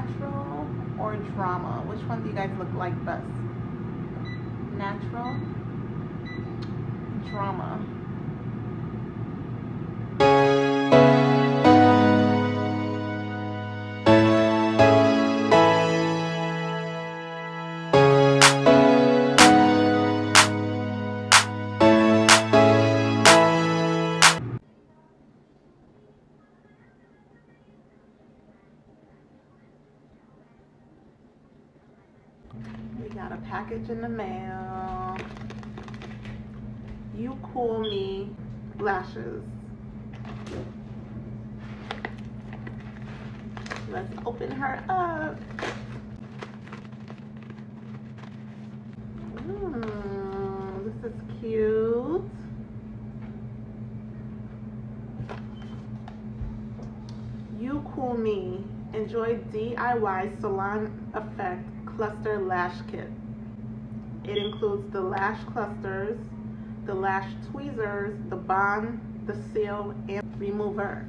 Natural or drama? Which one do you guys look like best? Natural, drama. We got a package in the mail. You Cool Me lashes. Let's open her up. This is cute. You Cool Me. Enjoy DIY Salon Effect Cluster Lash Kit. It includes the lash clusters, the lash tweezers, the bond, the seal, and remover,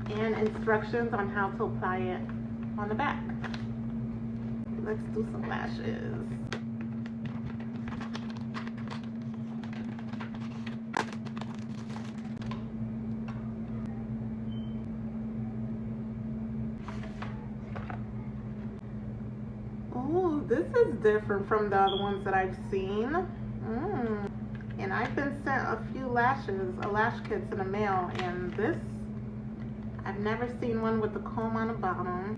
and instructions on how to apply it on the back. Let's do some lashes. Oh, this is different from the other ones that I've seen. And I've been sent a few lashes, lash kits in the mail, and this, I've never seen one with the comb on the bottom,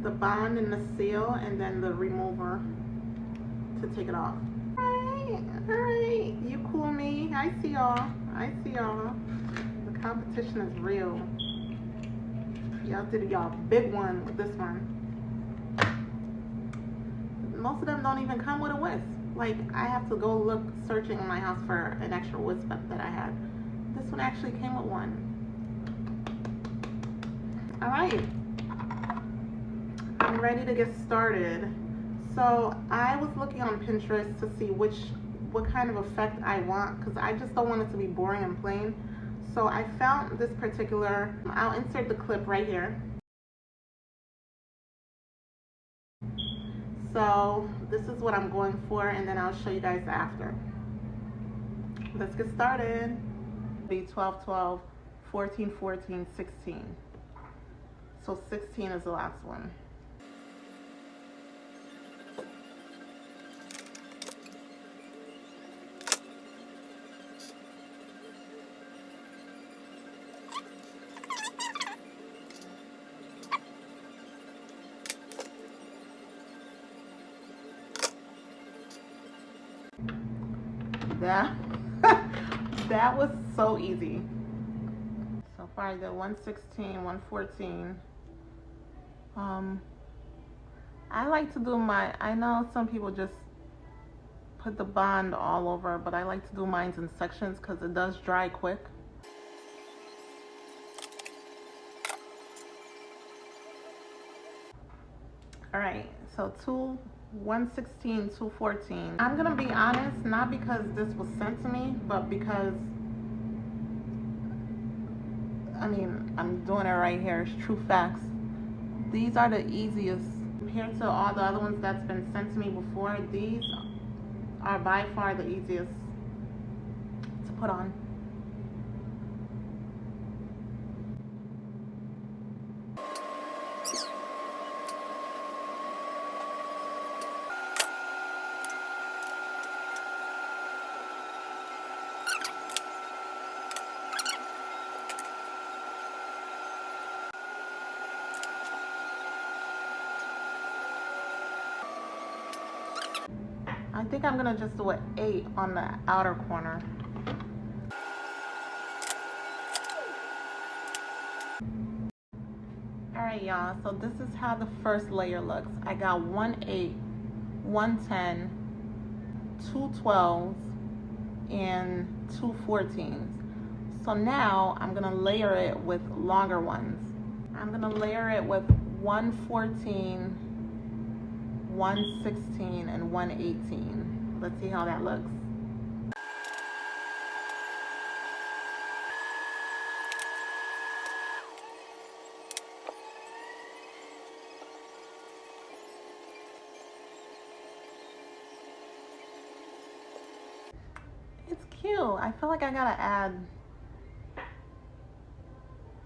the bond and the seal, and then the remover to take it off. Alright, You Cool Me. I see y'all. The competition is real. Y'all did y'all big one with this one. Most of them don't even come with a wisp. Like, I have to go look searching in my house for an extra wisp that I had. This one actually came with one. Alright, I'm ready to get started. So I was looking on Pinterest to see what kind of effect I want, because I just don't want it to be boring and plain. So I found this particular, I'll insert the clip right here. So this is what I'm going for, and then I'll show you guys after. Let's get started. Be 12, 12, 14, 14, 16. So 16 is the last one. That was so easy. So far I did 116, 114. I like to do I know some people just put the bond all over, but I like to do mine in sections because it does dry quick. Alright, so 116, 214. I'm gonna be honest, not because this was sent to me, but because, I mean, I'm doing it right here. It's true facts. These are the easiest compared to all the other ones that's been sent to me before. These are by far the easiest to put on. I think I'm gonna just do an 8 on the outer corner. Alright y'all, so this is how the first layer looks. I got 1 8, 1 10, 2 12s, and 2 14s. So now I'm gonna layer it with longer ones. I'm gonna layer it with 1 14, 1 16, and 1 18. Let's see how that looks. cute. I feel like I gotta add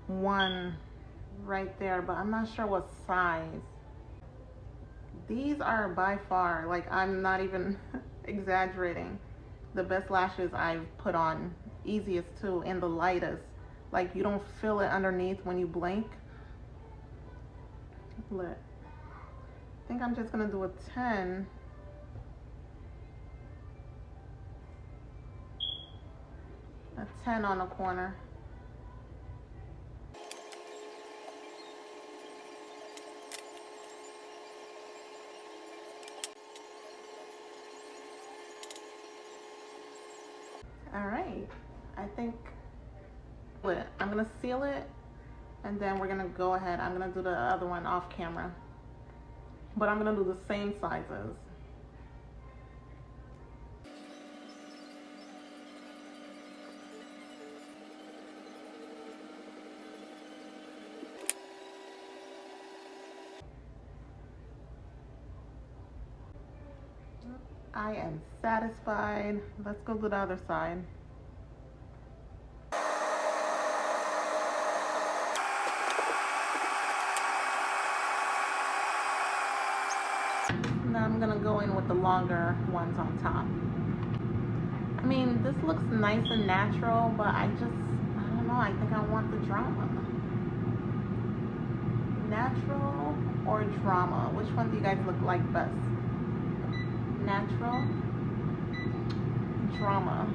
one right there, but I'm not sure what size. These are by far, like, I'm not even exaggerating, the best lashes I've put on. Easiest too, and the lightest. Like, you don't feel it underneath when you blink. Look, I think I'm just gonna do a 10. A 10 on the corner. All right, I think I'm gonna seal it, and then we're gonna go ahead. I'm gonna do the other one off camera, but I'm gonna do the same sizes. I am satisfied. Let's go to the other side. Now I'm gonna go in with the longer ones on top. I mean, this looks nice and natural, but I don't know, I think I want the drama. Natural or drama? Which one do you guys look like best? Natural, drama.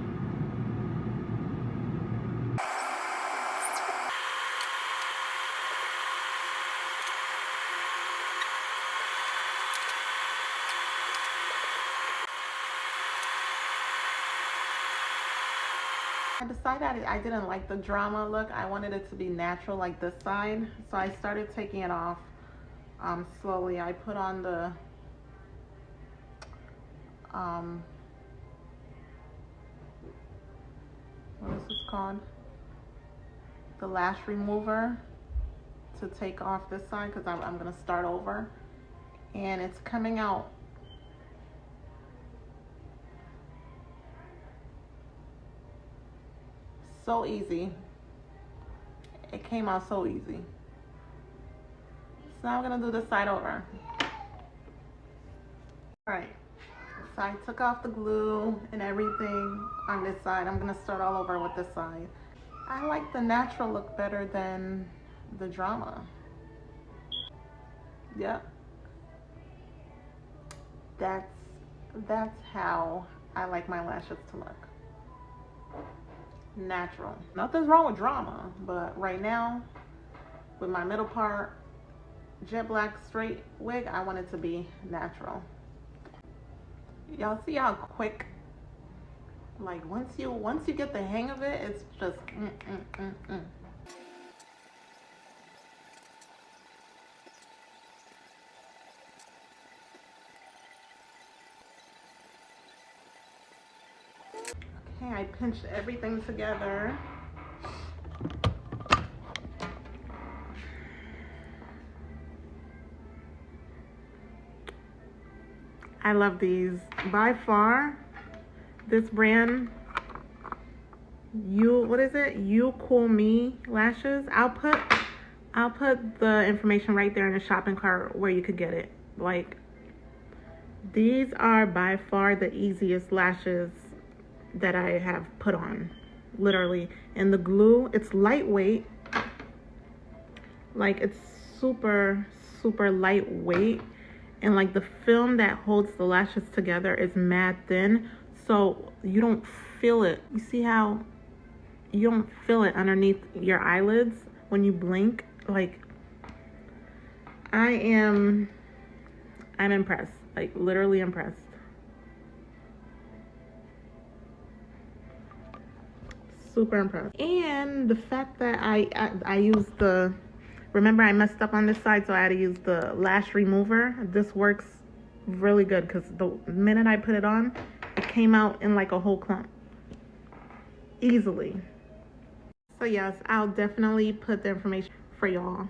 I decided I didn't like the drama look. I wanted it to be natural like this side. So I started taking it off slowly. I put on the what is this called? The lash remover to take off this side, because I'm gonna start over. And it's coming out so easy. It came out so easy. So now I'm gonna do this side over. All right. So I took off the glue and everything on this side. I'm gonna start all over with this side. I like the natural look better than the drama. Yep. That's how I like my lashes to look. Natural. Nothing's wrong with drama, but right now, with my middle part, jet black straight wig, I want it to be natural. Y'all see how quick, like once you get the hang of it, it's just Okay, I pinched everything together. I love these. By far, this brand, what is it? You Cool Me lashes. I'll put the information right there in the shopping cart where you could get it. Like, these are by far the easiest lashes that I have put on, literally. And the glue, it's lightweight. Like, it's super, super lightweight. And like the film that holds the lashes together is mad thin, so you don't feel it. You see how you don't feel it underneath your eyelids when you blink? Like, I'm impressed, like literally impressed. Super impressed. And the fact that I used the, remember I messed up on this side, so I had to use the lash remover. This works really good because the minute I put it on, it came out in like a whole clump. Easily. So yes, I'll definitely put the information for y'all.